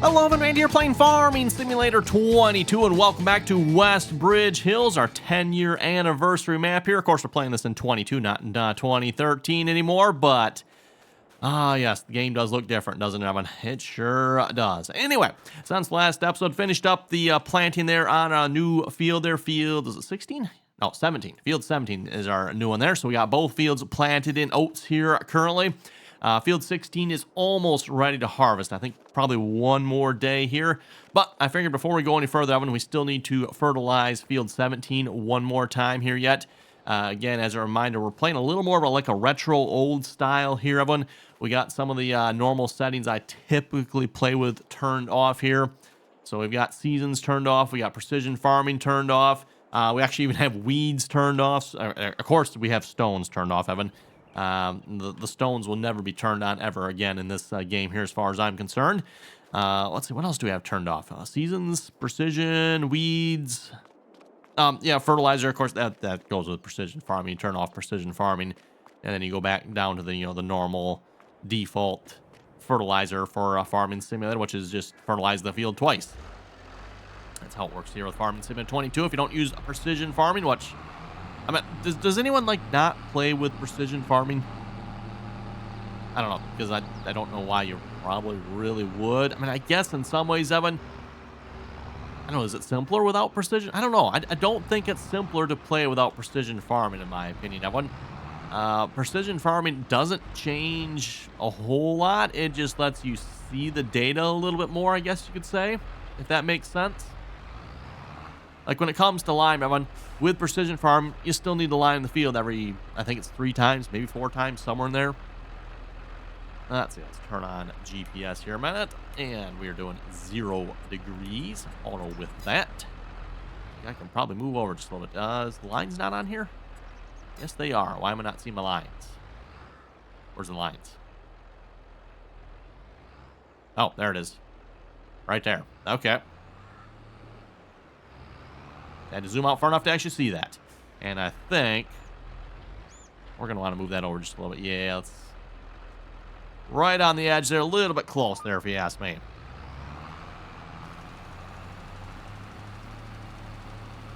Hello, everyone, Randy here playing Farming Simulator 22, and welcome back to Westbridge Hills, our 10-year anniversary map here. Of course, we're playing this in 22, not in 2013 anymore, but yes, the game does look different, doesn't it, Evan? It sure does. Anyway, since last episode, finished up the planting there on a new field there. Field, is it 16? No, 17. Field 17 is our new one there, so we got both fields planted in oats here currently. Field 16 is almost ready to harvest. I think probably one more day here. But I figured before we go any further, Evan, we still need to fertilize Field 17 one more time here yet. Again, as a reminder, we're playing a little more of like a retro old style here, Evan. We got some of the normal settings I typically play with turned off here. So we've got seasons turned off. We got precision farming turned off. We actually even have weeds turned off. Of course, we have stones turned off, Evan. The stones will never be turned on ever again in this game here as far as I'm concerned. Let's see, what else do we have turned off? Seasons, precision, weeds. Yeah, fertilizer, of course, that goes with precision farming. You turn off precision farming, and then you go back down to the, the normal default fertilizer for Farming Simulator, which is just fertilize the field twice. That's how it works here with Farming Simulator 22. If you don't use precision farming, which... I mean, does anyone, like, not play with precision farming? I don't know, because I don't know why you probably really would. I mean, I guess in some ways, Evan, I don't know, is it simpler without precision? I don't know. I don't think it's simpler to play without precision farming, in my opinion, Evan. Precision farming doesn't change a whole lot. It just lets you see the data a little bit more, I guess you could say, if that makes sense. Like when it comes to lime, Evan, with precision farm, you still need to line the field every, I think it's 3 times, maybe 4 times, somewhere in there. Let's see, let's turn on GPS here a minute. And we're doing 0 degrees. Auto with that. I can probably move over just a little bit. Is the lines not on here? Yes, they are. Why am I not seeing my lines? Where's the lines? Oh, there it is. Right there. Okay. I had to zoom out far enough to actually see that. And I think we're going to want to move that over just a little bit. Yeah, let's... Right on the edge there. A little bit close there, if you ask me.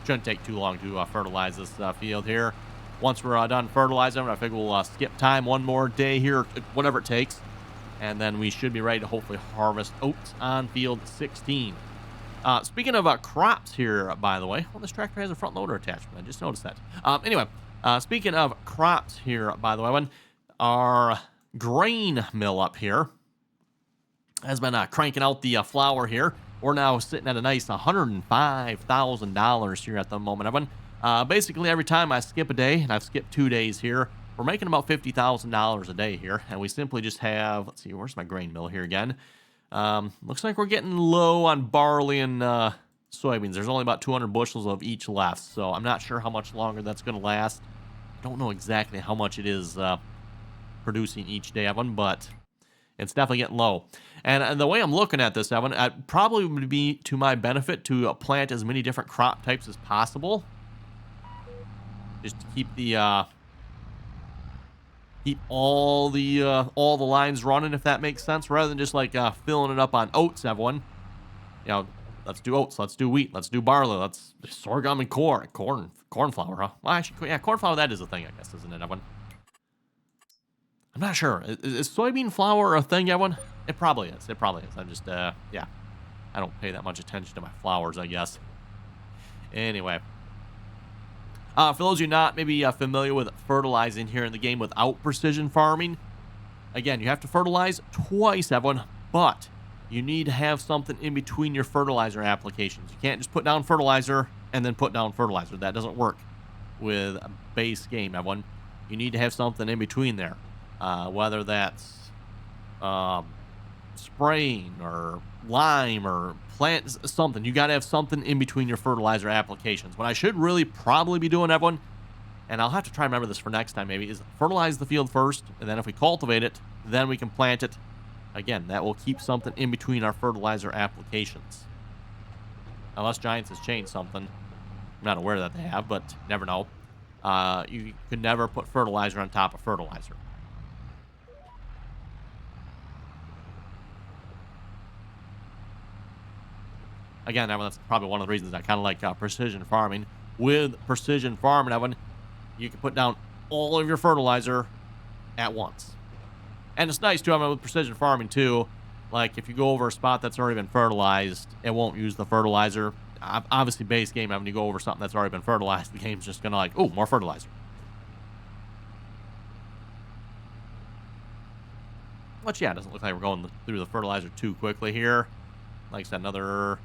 Shouldn't take too long to fertilize this field here. Once we're done fertilizing, I figure we'll skip time one more day here, whatever it takes. And then we should be ready to hopefully harvest oats on Field 16. Speaking of crops here, by the way, well, this tractor has a front loader attachment. I just noticed that. Anyway, speaking of crops here, by the way, our grain mill up here has been cranking out the flour here. We're now sitting at a nice $105,000 here at the moment, Evan. Basically, every time I skip a day, and I've skipped 2 days here, we're making about $50,000 a day here. And we simply just have, let's see, where's my grain mill here again? Looks like we're getting low on barley and soybeans. There's only about 200 bushels of each left, so I'm not sure how much longer that's going to last. I don't know exactly how much it is producing each day, Evan, but it's definitely getting low. And the way I'm looking at this, Evan, it probably would be to my benefit to plant as many different crop types as possible, just to keep the all the lines running, if that makes sense, rather than just like filling it up on oats, everyone. You know, let's do oats, let's do wheat, let's do barley, let's sorghum and corn flour, huh? Well, actually, yeah, corn flour, that is a thing, I guess, isn't it, everyone? I'm not sure. Is soybean flour a thing, everyone? It probably is. It probably is. I'm just, yeah, I don't pay that much attention to my flowers, I guess. Anyway. For those of you not maybe familiar with fertilizing here in the game without precision farming, again, you have to fertilize twice, everyone, but you need to have something in between your fertilizer applications. You can't just put down fertilizer and then put down fertilizer. That doesn't work with a base game, everyone. You need to have something in between there, whether that's spraying or lime or plant something. You got to have something in between your fertilizer applications. What I should really probably be doing, everyone, and I'll have to try and remember this for next time maybe, is fertilize the field first, and then if we cultivate it, then we can plant it. Again, that will keep something in between our fertilizer applications. Unless Giants has changed something. I'm not aware that they have, but never know. You could never put fertilizer on top of fertilizer. again, Evan, that's probably one of the reasons I kind of like precision farming. With precision farming, Evan, you can put down all of your fertilizer at once. And it's nice, too, Evan, with precision farming, too. Like, if you go over a spot that's already been fertilized, it won't use the fertilizer. Obviously, base game, Evan, you go over something that's already been fertilized, the game's just going to like, oh, more fertilizer. Which, yeah, it doesn't look like we're going through the fertilizer too quickly here. Like I said, another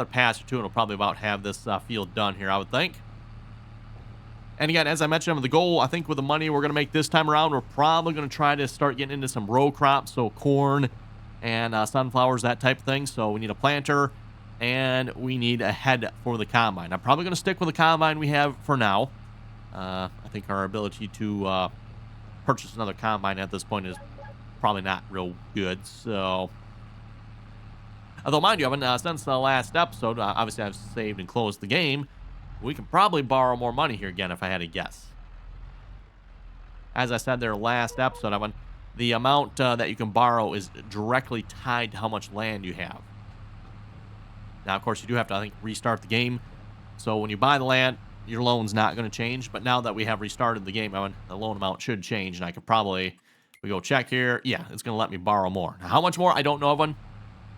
pass or two, and we'll probably about have this field done here, I would think. And again, as I mentioned, the goal, I think with the money we're going to make this time around, we're probably going to try to start getting into some row crops, so corn and sunflowers, that type of thing. So we need a planter, and we need a head for the combine. I'm probably going to stick with the combine we have for now. I think our ability to purchase another combine at this point is probably not real good, so... Although, mind you, Evan, since the last episode, obviously I've saved and closed the game, we can probably borrow more money here again if I had to guess. As I said there last episode, Evan, the amount that you can borrow is directly tied to how much land you have. Now, of course, you do have to, I think, restart the game. So when you buy the land, your loan's not going to change. But now that we have restarted the game, Evan, the loan amount should change. And I could probably, we go check here. Yeah, it's going to let me borrow more. Now, how much more? I don't know, Evan.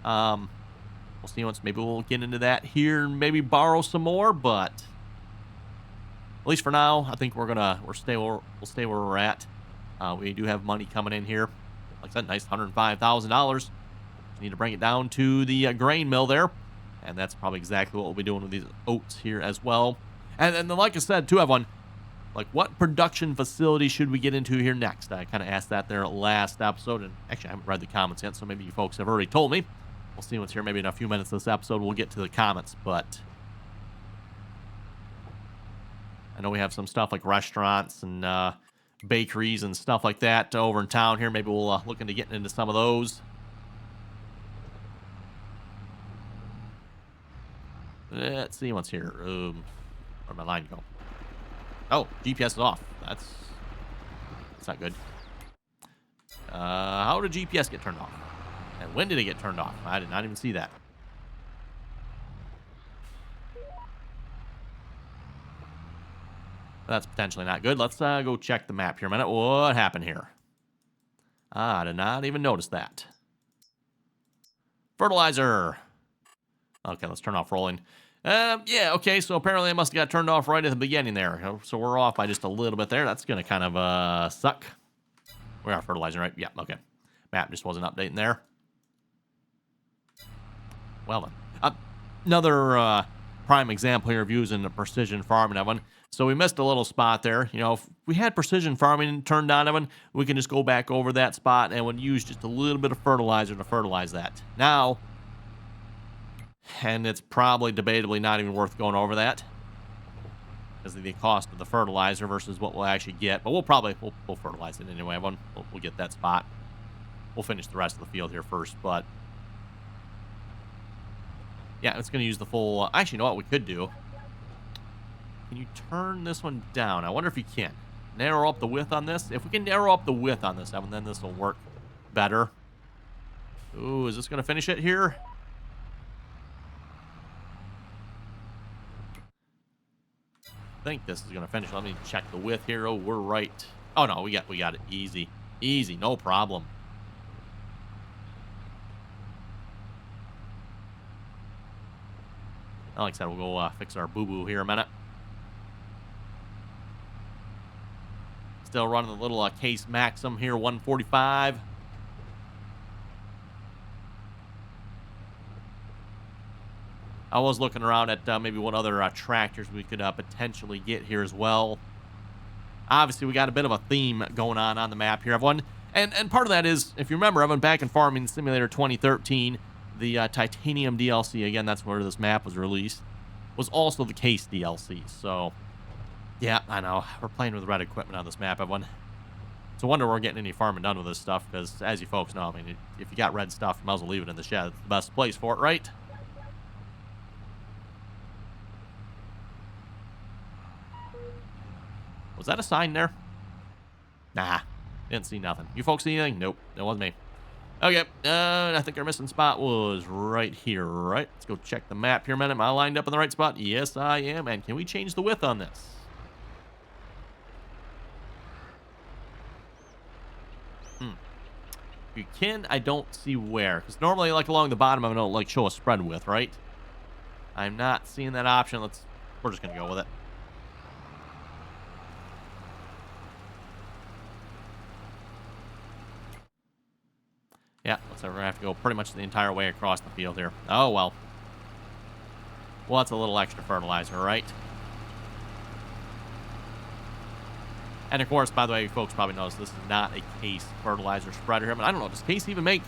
We'll see once. Maybe we'll get into that here and maybe borrow some more. But at least for now, I think we'll stay where we're at. We do have money coming in here. Like I said, nice $105,000. Need to bring it down to the grain mill there. And that's probably exactly what we'll be doing with these oats here as well. And then, like I said, too, everyone, like, what production facility should we get into here next? I kind of asked that there last episode. And actually, I haven't read the comments yet, so maybe you folks have already told me. We'll see what's here. Maybe in a few minutes of this episode, we'll get to the comments. But I know we have some stuff like restaurants and bakeries and stuff like that over in town here. Maybe we'll look into getting into some of those. Let's see what's here. Where'd my line go? Oh, GPS is off. That's not good. How did GPS get turned off? And when did it get turned off? I did not even see that. That's potentially not good. Let's go check the map here a minute. What happened here? I did not even notice that. Fertilizer. Okay, let's turn off rolling. Yeah, okay, so apparently I must have got turned off right at the beginning there. So we're off by just a little bit there. That's going to kind of suck. We are fertilizing, right? Yeah, okay. Map just wasn't updating there. Well then. Another prime example here of using the precision farming, Evan. So we missed a little spot there. You know, if we had precision farming turned on, Evan, we can just go back over that spot and would use just a little bit of fertilizer to fertilize that. Now... and it's probably debatably not even worth going over that because of the cost of the fertilizer versus what we'll actually get. But we'll fertilize it anyway. We'll get that spot. We'll finish the rest of the field here first. But yeah, it's going to use the full. Actually, you know what we could do? Can you turn this one down? I wonder if you can. Narrow up the width on this. If we can narrow up the width on this, Evan, then this will work better. Ooh, is this going to finish it here? I think this is going to finish. Let me check the width here. Oh, we're right. Oh, no, we got it. Easy. Easy, no problem. Like I said, we'll go fix our boo-boo here a minute. Still running the little Case Maxim here, 145. I was looking around at maybe what other tractors we could potentially get here as well. Obviously, we got a bit of a theme going on the map here, everyone. And part of that is, if you remember, Evan, back in Farming Simulator 2013, the Titanium DLC, again, that's where this map was released, was also the Case DLC. So, yeah, I know. We're playing with red equipment on this map, everyone. It's a wonder we're getting any farming done with this stuff, because as you folks know, I mean, if you got red stuff, you might as well leave it in the shed. It's the best place for it, right? Was that a sign there? Nah, didn't see nothing. You folks see anything? Nope, that wasn't me. Okay, I think our missing spot was right here, right? Let's go check the map here a minute. Am I lined up in the right spot? Yes, I am. And can we change the width on this? You can, I don't see where. Because normally, like, along the bottom, I'm going to, like, show a spread width, right? I'm not seeing that option. We're just going to go with it. Yeah, looks like we're going to have to go pretty much the entire way across the field here. Oh, well. Well, that's a little extra fertilizer, right? And, of course, by the way, folks probably noticed this is not a Case fertilizer spreader here. But I don't know. Does Case even make...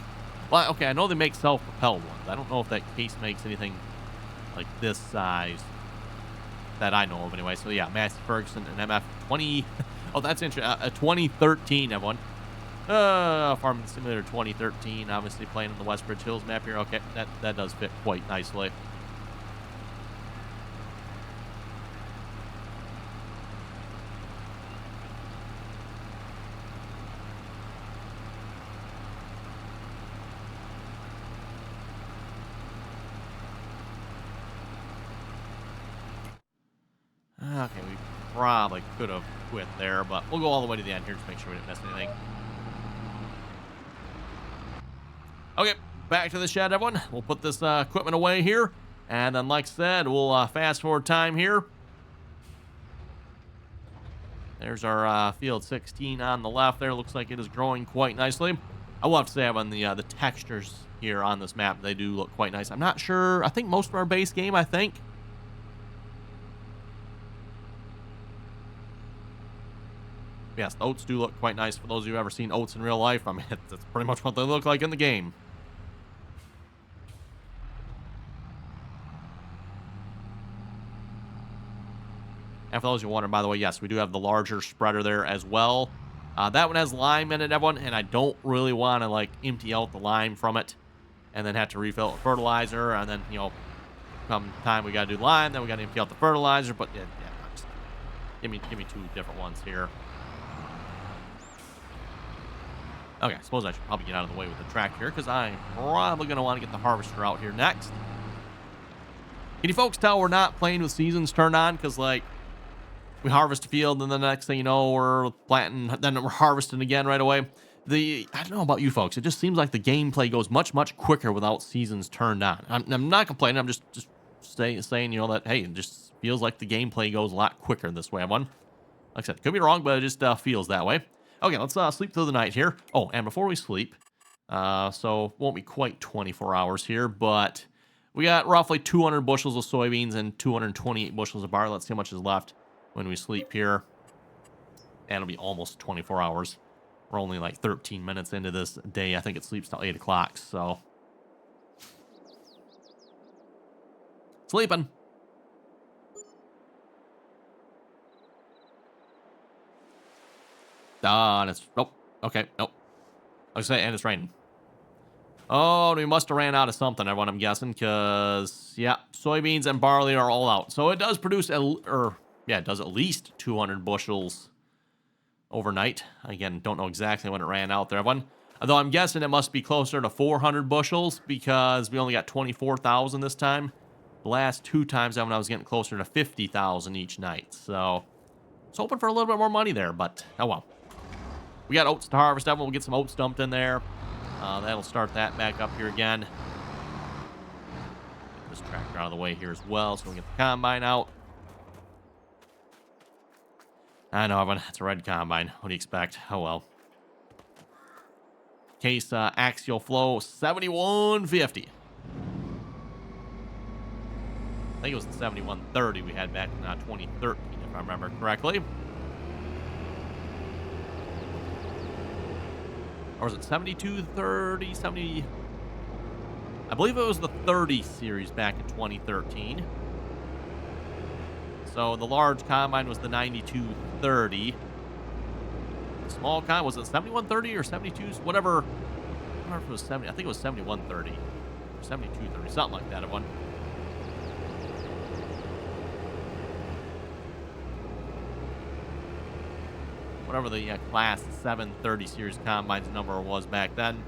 Well, okay, I know they make self-propelled ones. I don't know if that Case makes anything like this size that I know of anyway. So, yeah, Massey Ferguson and MF20... Oh, that's interesting. A 2013, everyone. Farming Simulator 2013, obviously playing on the Westbridge Hills map here. Okay, that does fit quite nicely. Okay, we probably could have quit there, but we'll go all the way to the end here just to make sure we didn't miss anything. Okay, back to the shed, everyone. We'll put this equipment away here. And then, like I said, we'll fast forward time here. There's our field 16 on the left there. Looks like it is growing quite nicely. I will have to say, on the textures here on this map, they do look quite nice. I'm not sure. I think most of our base game, I think. Yes, the oats do look quite nice. For those of you who've ever seen oats in real life, I mean, that's pretty much what they look like in the game. And for those of you wondering, by the way, yes, we do have the larger spreader there as well. That one has lime in it, everyone, and I don't really want to, like, empty out the lime from it and then have to refill it with fertilizer, and then, you know, come time we got to do lime, then we got to empty out the fertilizer, but, yeah, just give me two different ones here. Okay, I suppose I should probably get out of the way with the tractor here, because I'm probably going to want to get the harvester out here next. Can you folks tell we're not playing with seasons turned on? Because, like, we harvest a field, and then the next thing you know, we're planting, then we're harvesting again right away. I don't know about you folks. It just seems like the gameplay goes much, much quicker without seasons turned on. I'm not complaining. I'm just saying, you know, that, hey, it just feels like the gameplay goes a lot quicker this way, everyone. Like I said, could be wrong, but it just feels that way. Okay, let's sleep through the night here. Oh, and before we sleep, so won't be quite 24 hours here, but we got roughly 200 bushels of soybeans and 228 bushels of barley. Let's see how much is left when we sleep here. And it'll be almost 24 hours. We're only like 13 minutes into this day. I think it sleeps till 8 o'clock, so. Sleeping. And it's, nope. Okay, nope. I was saying, and it's raining. Oh, we must have ran out of something, everyone, I'm guessing, because, yeah, soybeans and barley are all out. So it does produce, it does at least 200 bushels overnight. Again, don't know exactly when it ran out there, everyone. Although I'm guessing it must be closer to 400 bushels because we only got 24,000 this time. The last two times I was getting closer to 50,000 each night. So I was hoping for a little bit more money there, but oh well. We got oats to harvest, everyone. We'll get some oats dumped in there. That'll start that back up here again. Get this tractor out of the way here as well so we can get the combine out. I know, Evan. It's a red combine. What do you expect? Oh, well. Case axial flow 7150. I think it was the 7130 we had back in 2013, if I remember correctly. Or was it 7230, 70? I believe it was the 30 series back in 2013. So the large combine was the 9230. The small combine, was it 7130 or 72s? Whatever. I don't remember if it was 70. I think it was 7130 or 7230, something like that. One. Whatever the class 730 series combine's number was back then.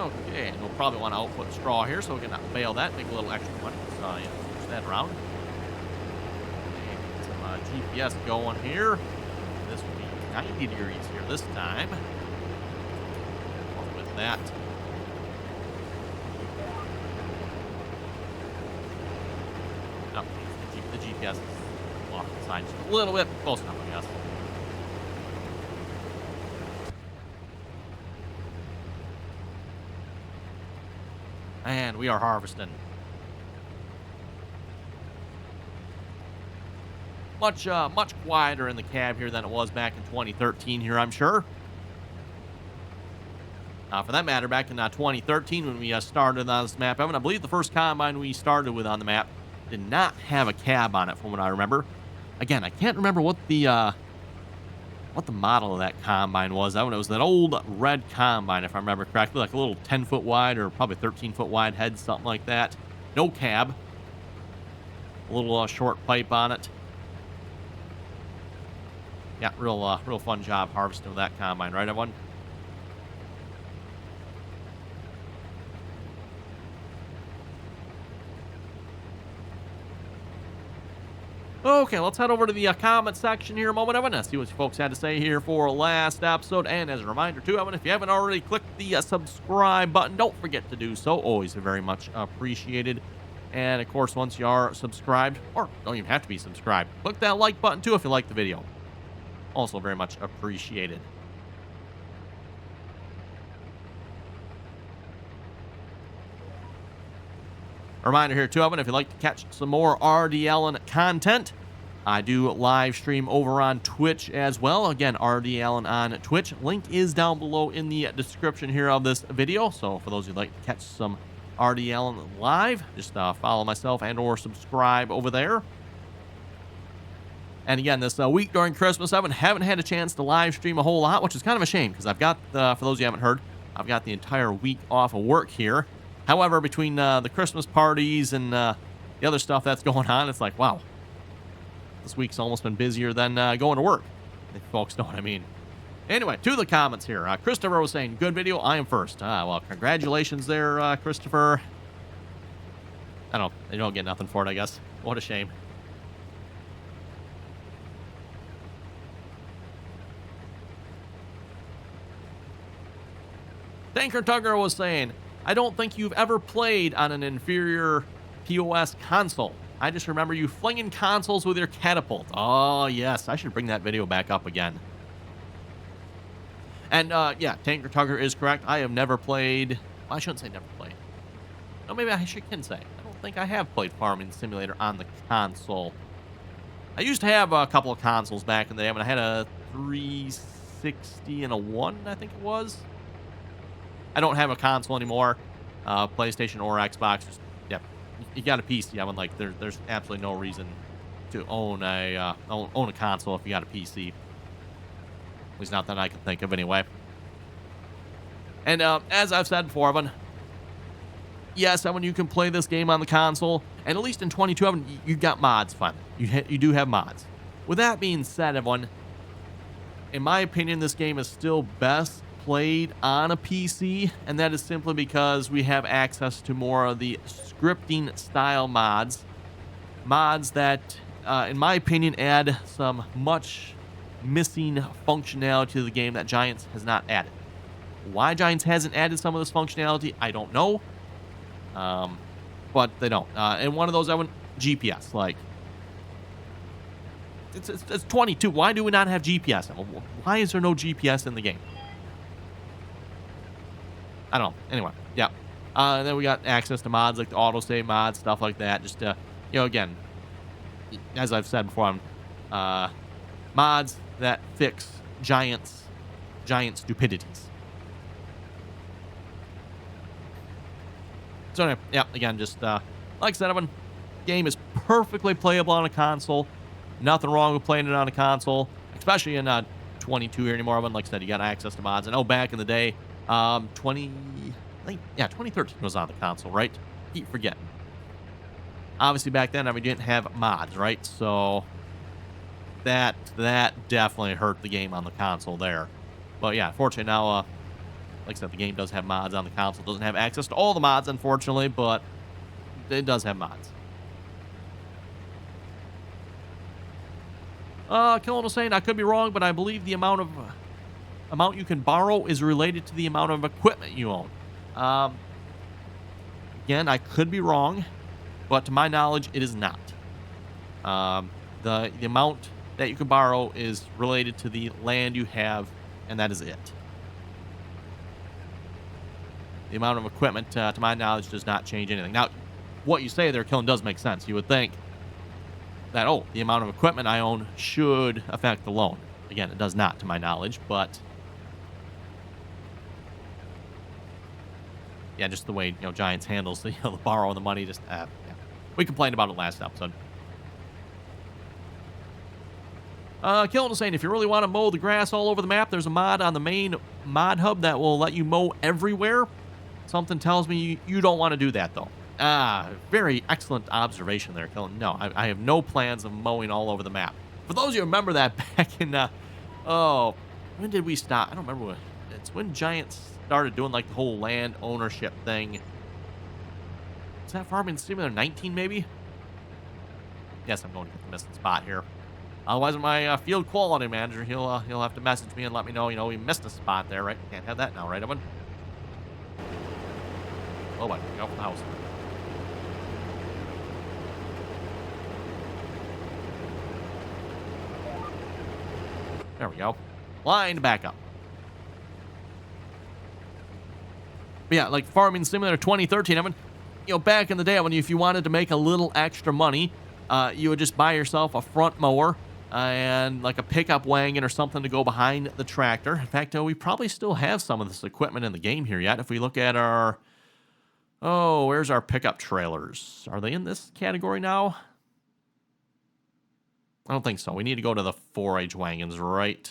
Okay, and we'll probably want to output straw here, so we can bail that, make a little extra money. So, yeah, push that around. And get some GPS going here. This will be 90 degrees here this time. With that. Oh, the GPS is off the side just a little bit. Close enough, I guess. And we are harvesting. Much quieter in the cab here than it was back in 2013 here, I'm sure. For that matter, back in 2013 when we started on this map, Evan, I believe the first combine we started with on the map did not have a cab on it from what I remember. Again, I can't remember what the model of that combine was. That one, it was that old red combine, if I remember correctly, like a little 10-foot wide or probably 13-foot wide head, something like that. No cab. A little short pipe on it. Yeah, real fun job harvesting with that combine, right, everyone? Okay, let's head over to the comment section here a moment, Evan, and see what you folks had to say here for last episode. And as a reminder, too, Evan, if you haven't already clicked the subscribe button, don't forget to do so. Always very much appreciated. And, of course, once you are subscribed, or don't even have to be subscribed, click that like button, too, if you like the video. Also very much appreciated. A reminder here, too, Evan, if you'd like to catch some more RDAllen content, I do live stream over on Twitch as well. Again, RDAllen on Twitch. Link is down below in the description here of this video. So for those who'd like to catch some RDAllen live, just follow myself and or subscribe over there. And again, this week during Christmas, I haven't had a chance to live stream a whole lot, which is kind of a shame because I've got, for those who haven't heard, I've got the entire week off of work here. However, between the Christmas parties and the other stuff that's going on, it's like, wow, this week's almost been busier than going to work, if folks know what I mean. Anyway, to the comments here. Christopher was saying, good video, I am first. Well, congratulations there, Christopher. You don't get nothing for it, I guess. What a shame. Tanker Tugger was saying, I don't think you've ever played on an inferior POS console. I just remember you flinging consoles with your catapult. Oh, yes. I should bring that video back up again. And, yeah, Tanker Tugger is correct. I have never played... Well, I shouldn't say never played. No, maybe I can say. I don't think I have played Farming Simulator on the console. I used to have a couple of consoles back in the day. I mean, I had a 360 and a 1, I think it was. I don't have a console anymore, PlayStation or Xbox. Just, yeah, you got a PC. I mean, like, there's absolutely no reason to own a console if you got a PC. At least not that I can think of, anyway. And as I've said before, Evan, yes, Evan, you can play this game on the console, and at least in 22, Evan, you got mods. Fun, you do have mods. With that being said, Evan, in my opinion, this game is still best played on a PC, and that is simply because we have access to more of the scripting style mods that in my opinion add some much missing functionality to the game that Giants has not added. Why Giants hasn't added some of this functionality, I don't know, but they don't. And one of those, I went GPS. Like, it's 22. Why do we not have GPS? Why is there no GPS in the game? I don't know. Anyway, yeah. And then we got access to mods like the autosave mods, stuff like that. Just, again, as I've said before, mods that fix giant stupidities. So anyway, yeah, again, just like I said, game is perfectly playable on a console. Nothing wrong with playing it on a console, especially in 22 here anymore. Like I said, you got access to mods. I know back in the day, 2013 was on the console, right? Keep forgetting. Obviously, back then, we didn't have mods, right? So that definitely hurt the game on the console there. But yeah, fortunately now, like Like I said, the game does have mods on the console. It doesn't have access to all the mods, unfortunately, but it does have mods. Killen was saying, I could be wrong, but I believe the amount you can borrow is related to the amount of equipment you own. Again, I could be wrong, but to my knowledge, it is not. The amount that you can borrow is related to the land you have, and that is it. The amount of equipment, to my knowledge, does not change anything. Now, what you say there, Killen, does make sense. You would think that, oh, the amount of equipment I own should affect the loan. Again, it does not, to my knowledge, but yeah, just the way, Giants handles the, the borrowing the money. Just yeah. We complained about it last episode. Killen was saying, if you really want to mow the grass all over the map, there's a mod on the main mod hub that will let you mow everywhere. Something tells me you don't want to do that, though. Very excellent observation there, Killen. No, I have no plans of mowing all over the map. For those of you who remember that back in, when did we stop? I don't remember when. It's when Giants started doing, like, the whole land ownership thing. Is that Farming Simulator 19, maybe? Yes, I'm going to get the missing spot here. Otherwise, my field quality manager, he'll have to message me and let me know, we missed a spot there, right? Can't have that now, right, Evan? Oh, I can go for the house. There we go. Lined back up. But yeah, like Farming Simulator 2013, Evan, back in the day when if you wanted to make a little extra money, you would just buy yourself a front mower and like a pickup wagon or something to go behind the tractor. In fact, we probably still have some of this equipment in the game here yet. If we look at our, where's our pickup trailers? Are they in this category now? I don't think so. We need to go to the 4H wagons, right?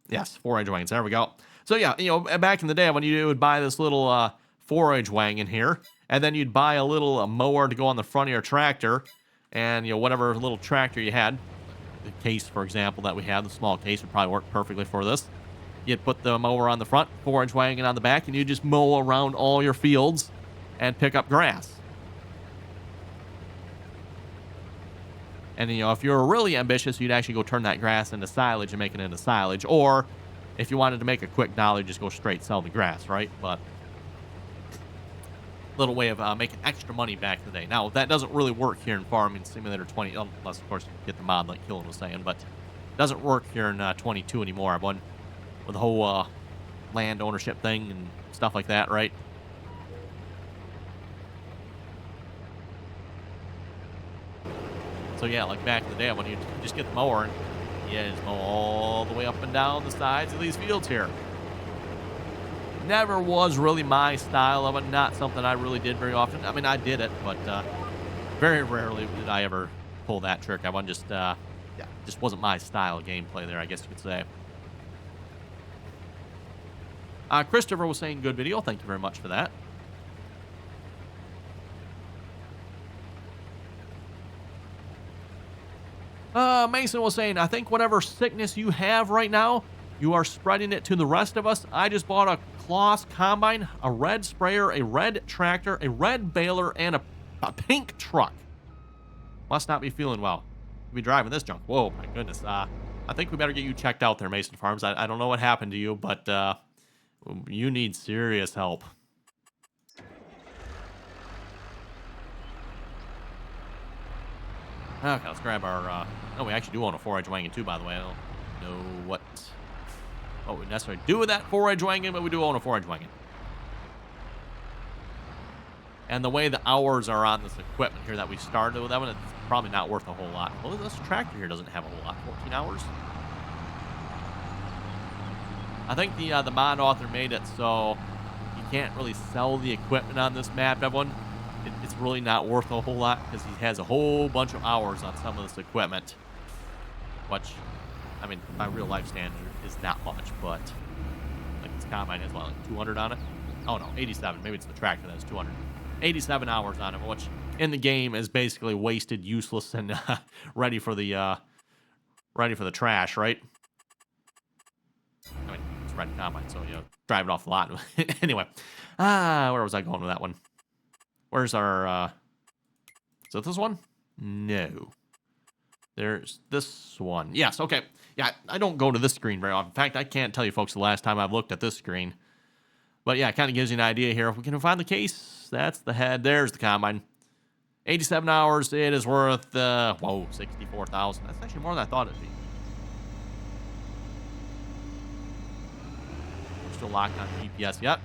Yes, 4H wagons. There we go. So yeah, back in the day when you would buy this little 4H wagon here, and then you'd buy a little mower to go on the front of your tractor, and whatever little tractor you had, the case, for example, that we had, the small case would probably work perfectly for this. You'd put the mower on the front, 4H wagon on the back, and you'd just mow around all your fields and pick up grass. And, if you're really ambitious, you'd actually go turn that grass into silage and make it into silage. Or, if you wanted to make a quick dollar, just go straight sell the grass, right? But, little way of making extra money back in the day. Now, that doesn't really work here in Farming Simulator 20, unless, of course, you get the mod like Killen was saying. But, it doesn't work here in 22 anymore, everyone. With the whole land ownership thing and stuff like that, right? So yeah, like back in the day when you just get the mower and just mow all the way up and down the sides of these fields here. Never was really my style of it, not something I really did very often. I mean, I did it, but very rarely did I ever pull that trick. I just wasn't my style of gameplay there, I guess you could say. Christopher was saying good video. Thank you very much for that. Mason was saying, I think whatever sickness you have right now, you are spreading it to the rest of us. I just bought a Kloss combine, a red sprayer, a red tractor, a red baler, and a pink truck. Must not be feeling well. You'll be driving this junk. Whoa, my goodness. I think we better get you checked out there, Mason Farms. I don't know what happened to you, but you need serious help. Okay, let's grab our, oh, we actually do own a 4H wagon too, by the way. I don't know what we necessarily do with that 4H wagon, but we do own a 4H wagon. And the way the hours are on this equipment here that we started with, that one, it's probably not worth a whole lot. Well, this tractor here doesn't have a whole lot, 14 hours. I think the mod author made it so you can't really sell the equipment on this map, everyone. It's really not worth a whole lot because he has a whole bunch of hours on some of this equipment, which, I mean, my real life standard is not much, but like this combine has, what, like 200 on it? Oh no, 87. Maybe it's the tractor that has 200. 87 hours on it, which in the game is basically wasted, useless, and ready for the trash, right? I mean, it's red combine, so, you know, drive it off the lot. Anyway, where was I going with that one? Where's our, is it this one? No. There's this one. Yes, okay. Yeah, I don't go to this screen very often. In fact, I can't tell you folks the last time I've looked at this screen. But yeah, it kind of gives you an idea here. If we can find the case, that's the head. There's the combine. 87 hours. It is worth, whoa, 64,000. That's actually more than I thought it'd be. We're still locked on GPS yet.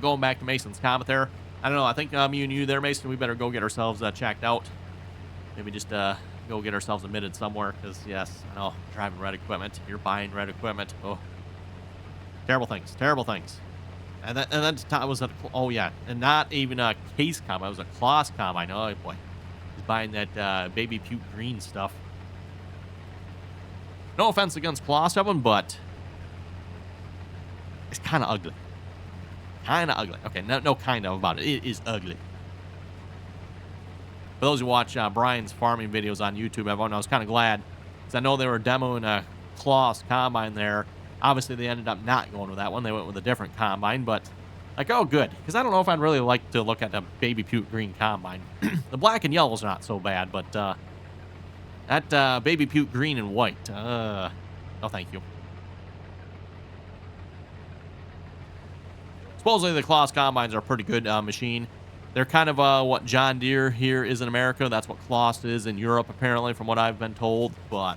Going back to Mason's comment there. I don't know. I think me and you there, Mason, we better go get ourselves checked out. Maybe just go get ourselves admitted somewhere. Because, yes, I know, driving red equipment. You're buying red equipment. Oh, terrible things. Terrible things. And then I was at, oh, yeah. And not even a case combine. It was a Kloss combine. Oh, boy. He's buying that baby puke green stuff. No offense against Kloss, Evan, but it's kind of ugly. Kind of ugly. Okay, no kind of about it. It is ugly. For those who watch Brian's farming videos on YouTube, everyone, I was kind of glad because I know they were demoing a Kloss combine there. Obviously, they ended up not going with that one. They went with a different combine, but like, oh, good. Because I don't know if I'd really like to look at a baby puke green combine. The black and yellow's not so bad, but that baby puke green and white, no thank you. Supposedly, the Kloss combines are a pretty good machine. They're kind of what John Deere here is in America. That's what Kloss is in Europe, apparently, from what I've been told. But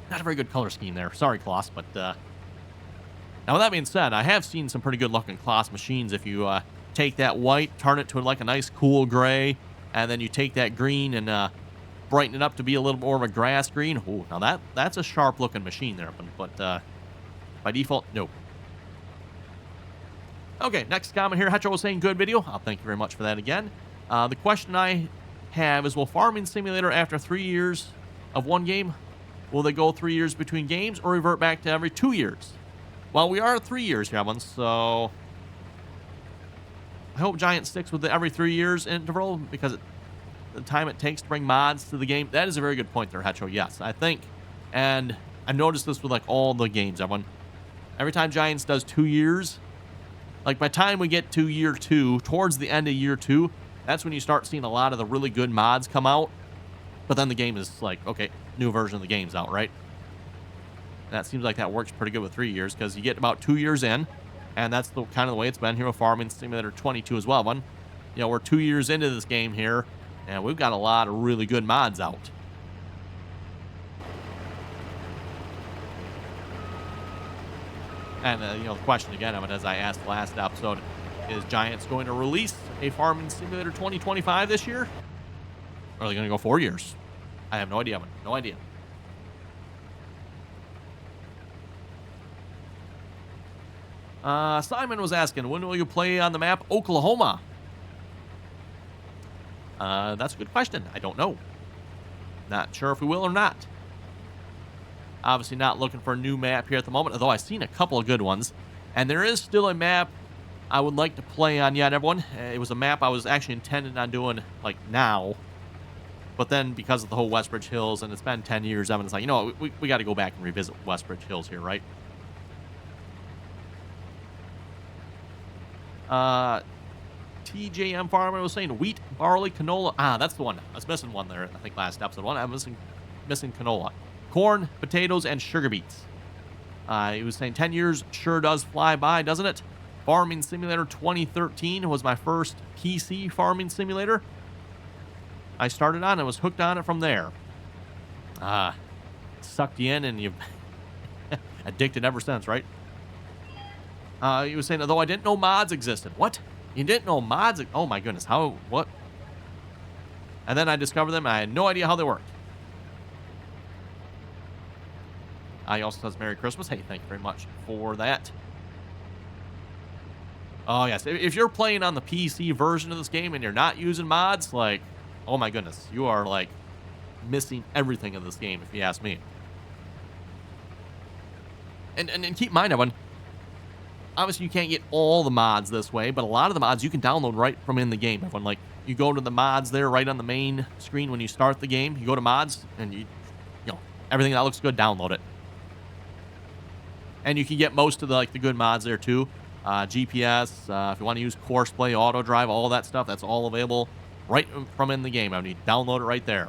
not a very good color scheme there. Sorry, Kloss. But now, with that being said, I have seen some pretty good-looking Kloss machines. If you take that white, turn it to like a nice cool gray, and then you take that green and brighten it up to be a little more of a grass green. Ooh, now that's a sharp-looking machine there. But by default, no. Okay, next comment here. Hetro was saying, good video. Thank you very much for that again. The question I have is, will Farming Simulator, after 3 years of one game, will they go 3 years between games or revert back to every 2 years? Well, we are 3 years here, Evan, so I hope Giant sticks with the every 3 years interval because the time it takes to bring mods to the game. That is a very good point there, Hetro. Yes, I think, and I've noticed this with like all the games, Evan. Every time Giants does 2 years, like by the time we get to year 2, towards the end of year 2, that's when you start seeing a lot of the really good mods come out. But then the game is like, okay, new version of the game's out, right? That seems like that works pretty good with 3 years because you get about 2 years in, and that's the kind of the way it's been here with Farming Simulator 22 as well. One, you know, we're 2 years into this game here, and we've got a lot of really good mods out. And, you know, the question again, as I asked last episode, is Giants going to release a Farming Simulator 2025 this year? Or are they going to go 4 years? I have no idea, man. No idea. Simon was asking, when will you play on the map Oklahoma? That's a good question. I don't know. Not sure if we will or not. Obviously not looking for a new map here at the moment, although I've seen a couple of good ones. And there is still a map I would like to play on yet, everyone. It was a map I was actually intending on doing, like, now. But then, because of the whole Westbridge Hills, and it's been 10 years, Evan's like, you know, we got to go back and revisit Westbridge Hills here, right? TJM Farmer was saying wheat, barley, canola. That's the one. I was missing one there, I think, last episode. I'm missing canola. Corn, potatoes, and sugar beets. He was saying 10 years sure does fly by, doesn't it? Farming Simulator 2013 was my first PC farming simulator. I started on and was hooked on it from there. Sucked you in and you've addicted ever since, right? He was saying, although I didn't know mods existed. What? You didn't know mods? Oh my goodness. How? What? And then I discovered them. I had no idea how they worked. He also says Merry Christmas. Hey, thank you very much for that. Oh, yes. If you're playing on the PC version of this game and you're not using mods, like, oh my goodness, you are, like, missing everything in this game, if you ask me. And keep in mind, everyone, obviously you can't get all the mods this way, but a lot of the mods you can download right from in the game. Everyone, like, you go to the mods there right on the main screen when you start the game. You go to mods, and you know, everything that looks good, download it. And you can get most of the, like, the good mods there too. GPS, if you want to use course play, auto drive, all that stuff, that's all available right from in the game. I mean, download it right there.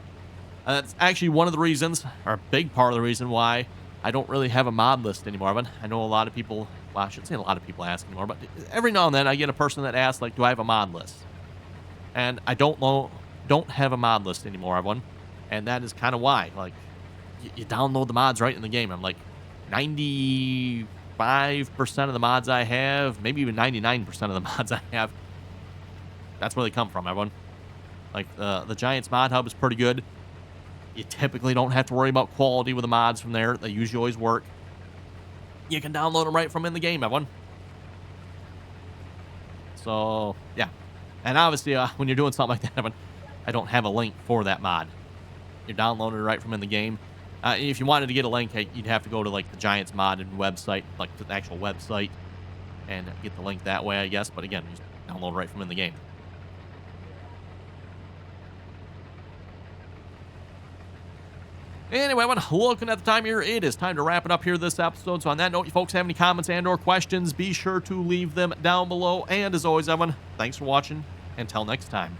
That's actually one of the reasons, or a big part of the reason why I don't really have a mod list anymore. But I know a lot of people, well, I shouldn't say a lot of people ask anymore, but every now and then I get a person that asks, like, do I have a mod list? And I don't have a mod list anymore, everyone. And that is kind of why. Like, you download the mods right in the game. I'm like, 95% of the mods I have, maybe even 99% of the mods I have, that's where they come from, everyone. Like, the Giants mod hub is pretty good. You typically don't have to worry about quality with the mods from there. They usually always work. You can download them right from in the game, everyone. So, yeah. And obviously, when you're doing something like that, everyone, I don't have a link for that mod. You're downloading it right from in the game. If you wanted to get a link, you'd have to go to, like, the Giants modded website, like the actual website, and get the link that way, I guess. But again, you just download right from in the game. Anyway, when looking at the time here, it is time to wrap it up here this episode. So on that note, you folks have any comments and or questions, be sure to leave them down below. And as always, everyone, thanks for watching. Until next time.